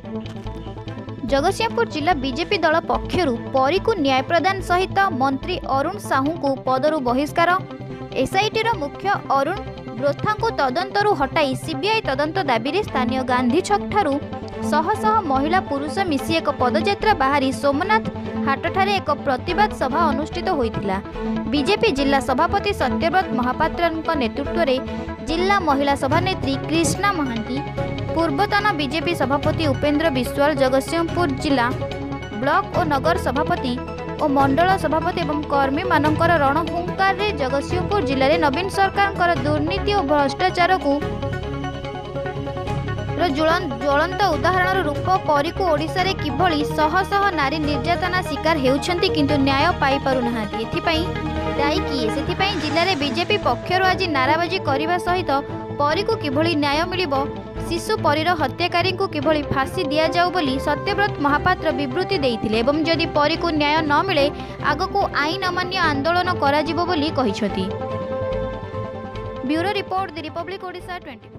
जगतसिंहपुर जिला बीजेपी दल पक्षर परी को न्याय प्रदान सहित मंत्री अरुण साहू को पदरु बहिष्कार। एसआईटी मुख्य अरुण ब्रोथा को तदंतरु हटाई सीबीआई तदंत दाबी स्थानीय गांधी छक ठारू शह शह महिला पुरुष मिसी एक पदयात्रा बाहरी सोमनाथ हाटठारे एक प्रतिवाद सभा अनुष्ठित होइतिला। बीजेपी जिला सभापति सत्यव्रत महापात्र नेतृत्व में जिला महिला सभानेत्री कृष्णा महांती, पूर्वतन बीजेपी सभापति उपेंद्र विश्वाल, जगतसिंहपुर जिला ब्लॉक और नगर सभापति और मंडल सभापति एवं कर्मी मानकर रणहुंकार रे जगतसिंहपुर जिले में नवीन सरकार दुर्नीति और भ्रष्टाचार को ज्वलंत उदाहरण रूप परी को ओडिशा रे किभली शह शह नारी निर्यातना शिकार हेउछंती किंतु न्याय पाई पारु नाहांती। एथिपाई दायी किए सेथिपाई जिले में बीजेपी पक्षर आज नाराबाजी करने सहित परी को किभली न्याय मिलिबो, शिशु परीर हत्याकारी को किभली फांसी दिया जाऊ बोली सत्यव्रत महापात्र विवृत्ति देइथिले एवं जदि परी को न्याय न मिले आगको आईन अमान्य आंदोलन कराजिबो बोली कहिसथि। Bureau report, the republic Odisha 24।